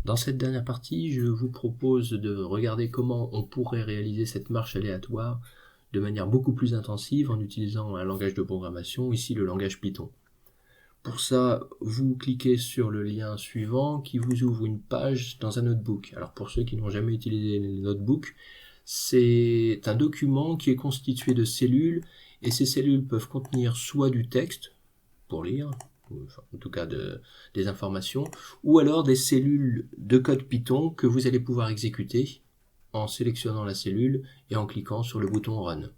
Dans cette dernière partie, je vous propose de regarder comment on pourrait réaliser cette marche aléatoire de manière beaucoup plus intensive en utilisant un langage de programmation, ici le langage Python. Pour ça, vous cliquez sur le lien suivant qui vous ouvre une page dans un notebook. Alors pour ceux qui n'ont jamais utilisé le notebook, c'est un document qui est constitué de cellules, et ces cellules peuvent contenir soit du texte, pour lire, enfin, en tout cas des informations, ou alors des cellules de code Python que vous allez pouvoir exécuter en sélectionnant la cellule et en cliquant sur le bouton Run.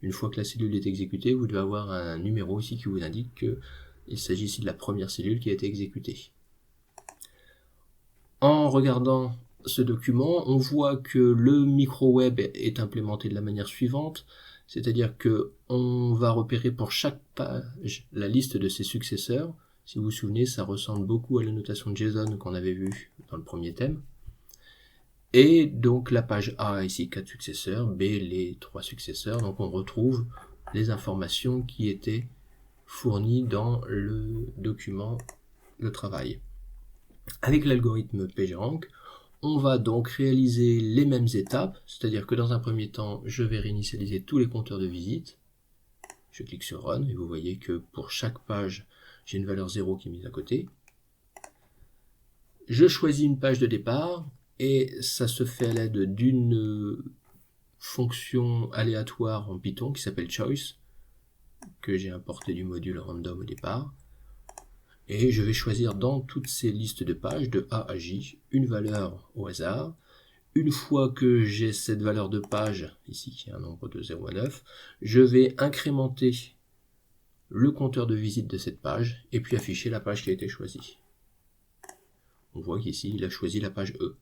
Une fois que la cellule est exécutée, vous devez avoir un numéro ici qui vous indique qu'il s'agit ici de la première cellule qui a été exécutée. En regardant ce document, on voit que le micro-web est implémenté de la manière suivante, c'est-à-dire que on va repérer pour chaque page la liste de ses successeurs. Si vous vous souvenez, ça ressemble beaucoup à la notation JSON qu'on avait vue dans le premier thème. Et donc la page A a ici 4 successeurs, B les 3 successeurs, donc on retrouve les informations qui étaient fournies dans le document de travail. Avec l'algorithme PageRank, on va donc réaliser les mêmes étapes, c'est-à-dire que dans un premier temps, je vais réinitialiser tous les compteurs de visite. Je clique sur Run et vous voyez que pour chaque page, j'ai une valeur 0 qui est mise à côté. Je choisis une page de départ et ça se fait à l'aide d'une fonction aléatoire en Python qui s'appelle choice, que j'ai importé du module random au départ. Et je vais choisir dans toutes ces listes de pages, de A à J, une valeur au hasard. Une fois que j'ai cette valeur de page, ici qui est un nombre de 0 à 9, je vais incrémenter le compteur de visite de cette page, et puis afficher la page qui a été choisie. On voit qu'ici, il a choisi la page E.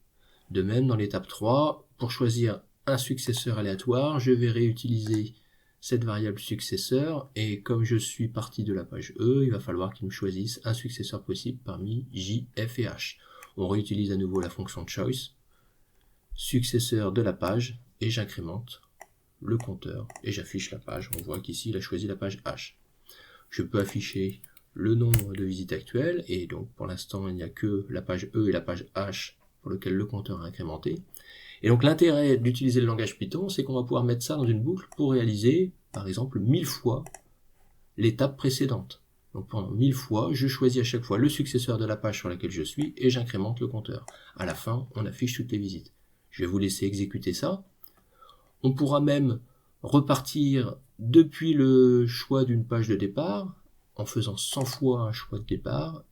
De même, dans l'étape 3, pour choisir un successeur aléatoire, je vais réutiliser cette variable successeur, et comme je suis parti de la page E, il va falloir qu'il me choisisse un successeur possible parmi J, F et H. On réutilise à nouveau la fonction choice, successeur de la page, et j'incrémente le compteur, et j'affiche la page. On voit qu'ici, il a choisi la page H. Je peux afficher le nombre de visites actuelles, et donc pour l'instant, il n'y a que la page E et la page H pour lequel le compteur est incrémenté. Et donc l'intérêt d'utiliser le langage Python, c'est qu'on va pouvoir mettre ça dans une boucle pour réaliser, par exemple, 1000 fois l'étape précédente. Donc pendant 1000 fois, je choisis à chaque fois le successeur de la page sur laquelle je suis et j'incrémente le compteur. À la fin, on affiche toutes les visites. Je vais vous laisser exécuter ça. On pourra même repartir depuis le choix d'une page de départ en faisant 100 fois un choix de départ,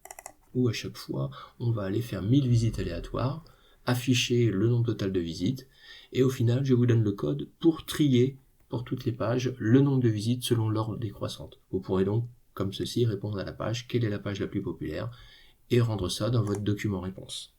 où à chaque fois, on va aller faire 1000 visites aléatoires, afficher le nombre total de visites, et au final, je vous donne le code pour trier pour toutes les pages le nombre de visites selon l'ordre décroissante. Vous pourrez donc, comme ceci, répondre à la page, quelle est la page la plus populaire, et rendre ça dans votre document réponse.